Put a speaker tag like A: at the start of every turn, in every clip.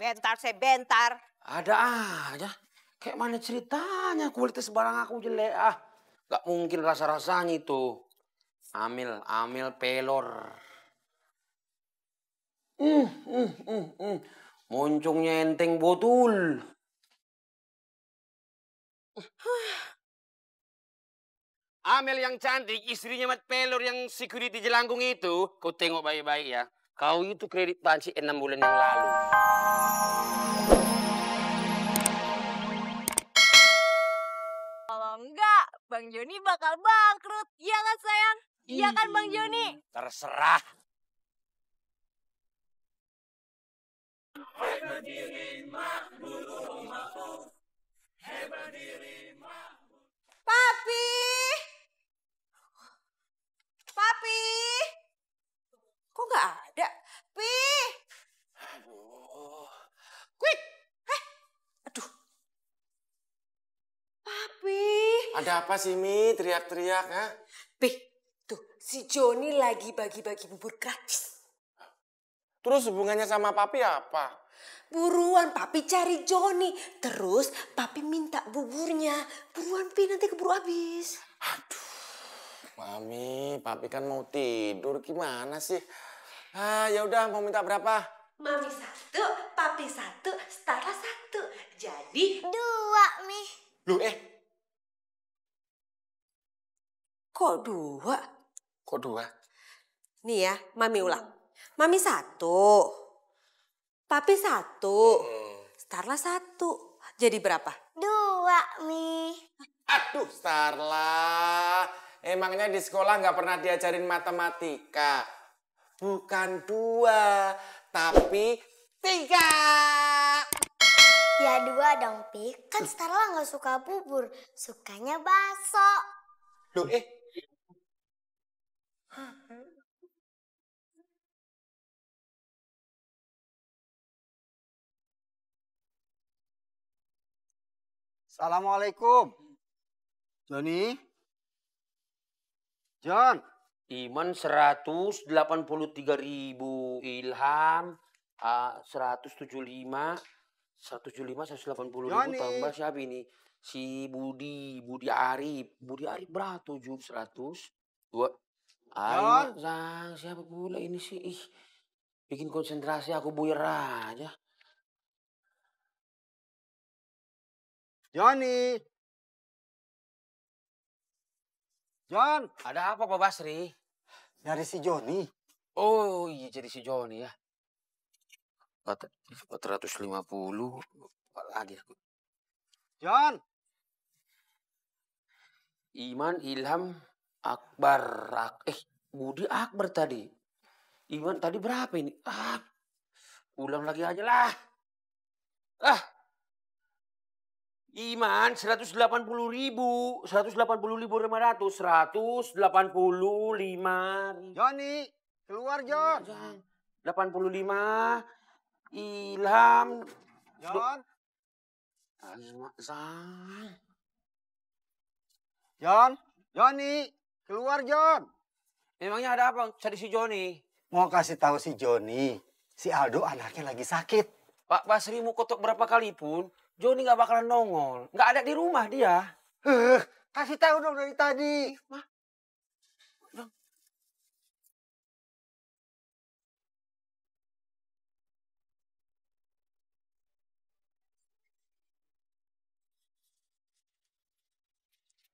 A: Bentar, saya bentar.
B: Ada aja. Kayak mana ceritanya kualitas barang aku jelek ah. Gak mungkin rasa-rasanya itu. Amil pelor. Moncongnya enteng botul. Amel yang cantik, istrinya Mat Pelor yang security jelangkung itu. Kau tengok baik-baik ya. Kau itu kredit panci 6 bulan yang lalu.
C: Kalau enggak, Bang Joni bakal bangkrut. Iya kan sayang? Iya kan Bang Joni?
B: Terserah.
A: Papi! Papi! Kok nggak ada? Pi!
B: Aduh.
A: Quick! Aduh. Papi!
D: Ada apa sih, Mi? Teriak-teriak, ha?
A: Pi, tuh si Joni lagi bagi-bagi bubur gratis.
D: Terus hubungannya sama papi apa?
A: Buruan Papi cari Joni. Terus Papi minta buburnya. Buruan Pi, nanti keburu habis.
D: Mami, papi kan mau tidur. Gimana sih? Ah, ya udah, mau minta berapa?
A: Mami 1, Papi 1, Stara 1. Jadi
C: 2, Mi.
D: Loh,
A: kok 2?
D: kok 2?
A: Nih ya, Mami ulang. Mami 1, Papi 1, Starla 1. Jadi berapa?
C: 2, Mi.
D: Aduh, Starla. Emangnya di sekolah nggak pernah diajarin matematika? Bukan 2, tapi 3.
C: Ya 2 dong, Pi. Kan Starla nggak suka bubur. Sukanya bakso.
D: Loh,
E: Assalamualaikum. Joni? John?
B: Iman 183.000, Ilham 175, 180.000 tambah siapa ini? Si Budi Arif berapa 100? Ayo, Sang, siapa pula ini sih? Ih, bikin konsentrasi aku buyar aja.
E: Joni? John?
B: Ada apa Pak Basri?
E: Dari si Joni.
B: Oh iya, jadi si Joni ya. 450, apa lagi aku?
E: John?
B: Iman, Ilham, Akbar, Budi Akbar tadi. Iman tadi berapa ini? Ulang lagi aja lah. Iman 180.000, 180.500, 185.
E: Joni, keluar John.
B: 85, Ilham.
E: John?
B: Sang.
E: John? Joni, keluar John.
B: Memangnya ada apa? Cari si Joni.
E: Mau kasih tahu si Joni, si Aldo anaknya lagi sakit.
B: Pak Basri mau kotok berapa kali pun, Joni nggak bakalan nongol. Nggak ada di rumah dia.
E: Kasih tahu dong dari tadi.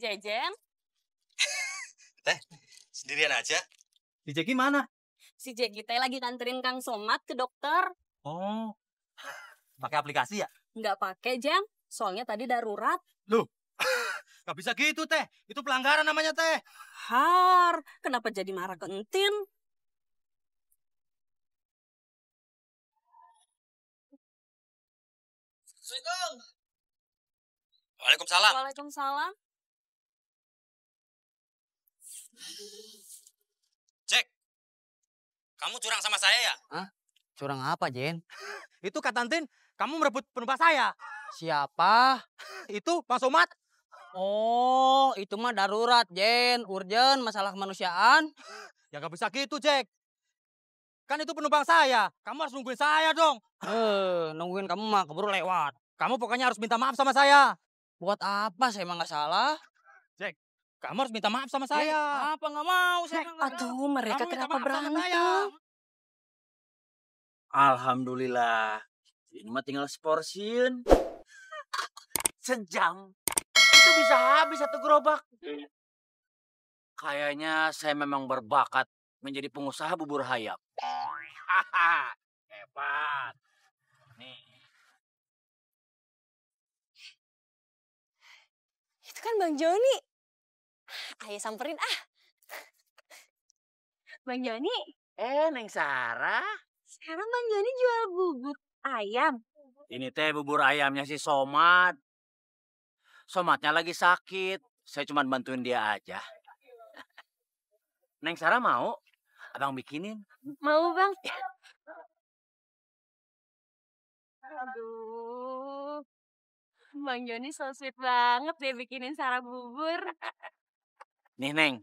C: Jejen?
F: Teh, sendirian aja?
G: Si Jeki mana?
C: Si Jeki teh lagi nganterin Kang Somad ke dokter.
G: Oh, pakai aplikasi ya?
C: Nggak pakai, Jeng. Soalnya tadi darurat.
G: Loh, gak bisa gitu teh. Itu pelanggaran namanya teh.
C: Kenapa jadi marah ke Entin?
F: Assalamualaikum. Waalaikumsalam.
C: Waalaikumsalam.
F: Jack, kamu curang sama saya ya?
H: Hah? Curang apa, Jen?
G: Itu kata Entin, kamu merebut penumpang saya.
H: Siapa?
G: Itu Bang Somad.
H: Oh, itu mah darurat, Jen. Urgen, masalah kemanusiaan.
G: Ya gak bisa gitu, Jack. Kan itu penumpang saya. Kamu harus nungguin saya dong.
H: Nungguin kamu mah keburu lewat.
G: Kamu pokoknya harus minta maaf sama saya.
H: Buat apa? Saya emang nggak salah.
G: Jack, kamu harus minta maaf sama saya.
H: Apa nggak mau? Saya emang nggak
A: Aduh, mereka
G: Kamu minta
A: kenapa
G: maaf sama saya.
A: berantem?
I: Alhamdulillah. Ini mah tinggal seporsiun. Sejam. Itu bisa habis satu gerobak. Kayaknya saya memang berbakat menjadi pengusaha bubur hayam. Hebat. Nih.
A: Itu kan Bang Joni. Ayo samperin ah.
J: Bang Joni,
I: Neng Sarah.
J: sekarang Bang Joni jual bubur ayam.
I: Ini teh bubur ayamnya si Somad. Somadnya lagi sakit. Saya cuma bantuin dia aja. Neng Sarah mau? Abang bikinin.
J: Mau Bang? Aduh, Bang Joni so sweet banget deh bikinin Sarah bubur.
I: Nih Neng,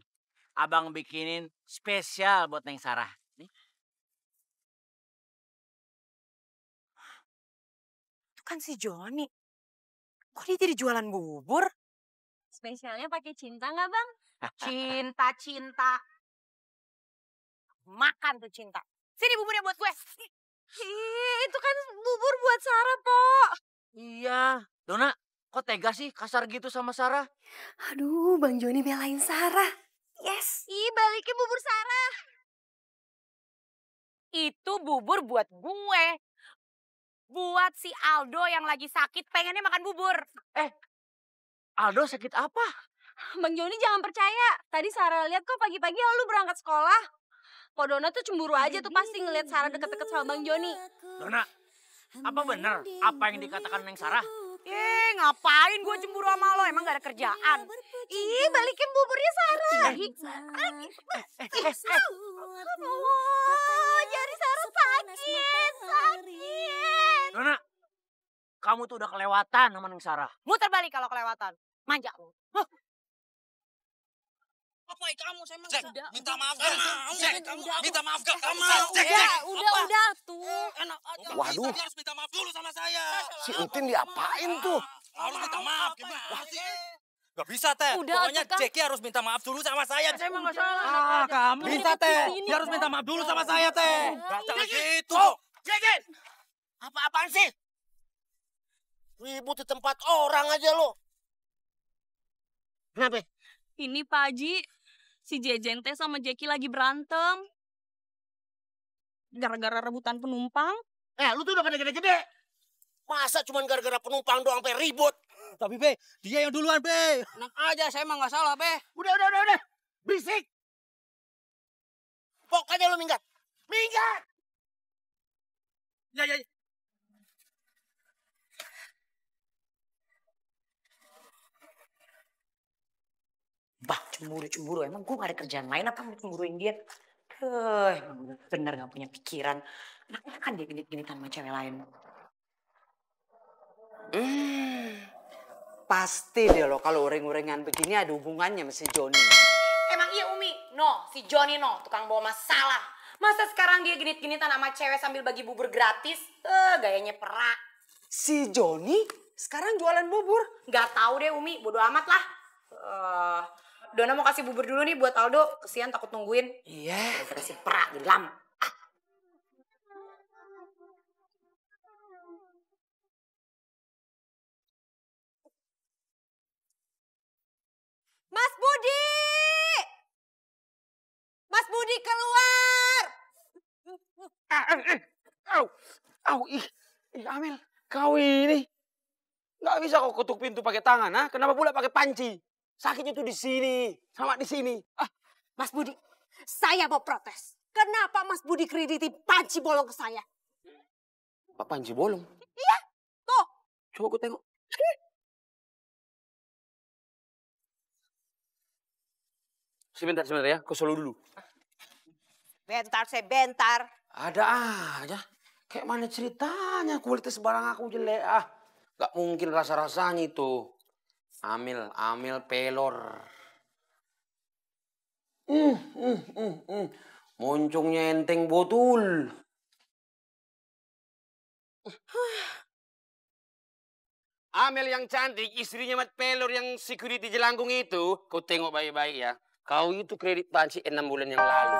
I: abang bikinin spesial buat Neng Sarah. Nih.
A: Itu kan si Joni. Kok dia jadi jualan bubur?
J: Spesialnya pakai cinta nggak Bang?
A: Cinta. Makan tuh cinta. Sini buburnya buat gue.
J: Itu kan bubur buat Sarah, Po.
I: Iya. Dona, kok tega sih kasar gitu sama Sarah?
A: Aduh, Bang Joni belain Sarah. Yes.
J: Ih, balikin bubur Sarah.
A: Itu bubur buat gue. Buat si Aldo yang lagi sakit pengennya makan bubur.
I: Aldo sakit apa?
J: Bang Joni jangan percaya. Tadi Sarah lihat kok pagi-pagi lu berangkat sekolah. Po Dona tuh cemburu aja tuh pasti ngeliat Sarah deket-deket sama Bang Joni.
I: Dona, apa bener apa yang dikatakan Neng Sarah?
A: Ngapain gue cemburu sama lo? Emang gak ada kerjaan?
J: Ih, balikin buburnya Sarah. Aduh, jari Sarah sakit.
I: Dona, kamu tuh udah kelewatan sama Neng Sarah.
A: Muter balik kalau kelewatan. Manja lo.
H: Apa kamu? Saya emang
G: Jack,
H: sudah.
G: minta maaf gak mau? Jack, minta maaf gak mau?
J: Udah tuh.
H: Enak aja.
D: Waduh.
G: Tapi harus minta maaf dulu sama saya.
D: Si Entin diapain tuh?
G: Harus minta maaf, gimana sih? Gak bisa, Teh.
J: Udah,
G: Pokoknya
J: Kak.
G: Jackie harus minta maaf dulu sama saya.
H: Saya emang nggak salah.
G: Kamu bisa, Teh. Dia harus minta maaf dulu sama saya, Teh. Gak cara gitu.
D: Jeket! Apa-apaan sih? Ribut di tempat orang aja lo. Kenapa?
J: Ini Pak Haji, si Jejen teh sama Jackie lagi berantem. Gara-gara rebutan penumpang.
D: Lu tuh udah pada gede-gede. Masa cuma gara-gara penumpang doang sampai ribut?
G: Tapi, Be, dia yang duluan, Be.
H: Enak aja. Saya emang nggak salah, Be.
D: Udah. Berisik. Pokoknya lu minggat. Minggat!
G: Ya.
A: Bah, cemburu. Emang gue gak ada kerjaan lain apa mau cemburuin dia? Emang bener gak punya pikiran. Anaknya kan dia genit-genitan sama cewek lain.
K: Pasti deh lo kalau uring-uringan begini ada hubungannya sama si Joni.
A: Emang iya Umi? No, si Joni no, tukang bawa masalah. Masa sekarang dia genit-genitan sama cewek sambil bagi bubur gratis? Gayanya perak.
K: Si Joni sekarang jualan bubur?
A: Gak tahu deh Umi, bodo amat lah. Dona mau kasih bubur dulu nih buat Aldo. Kesian takut nungguin.
K: Iya.
A: Gara-gara si perak jadi lama. Mas Budi! Mas Budi keluar!
B: Amel, kau ini nggak bisa kau ketuk pintu pakai tangan, ah? Kenapa pula pakai panci? Sakitnya tuh di sini, sama di sini.
A: Mas Budi, saya mau protes. Kenapa Mas Budi krediti panci bolong ke saya?
B: Pak panci bolong?
A: Iya, tuh.
B: Coba aku tengok. Sebentar ya, kau solo dulu.
A: Bentar.
B: Ada aja. Kayak mana ceritanya kualitas barang aku jelek, Gak mungkin rasa-rasanya itu. Amil pelor. Moncongnya enteng botul. Amel yang cantik, istrinya Mat Pelor yang security jelangkung itu, kau tengok baik-baik ya. Kau itu kredit panci 6 bulan yang lalu.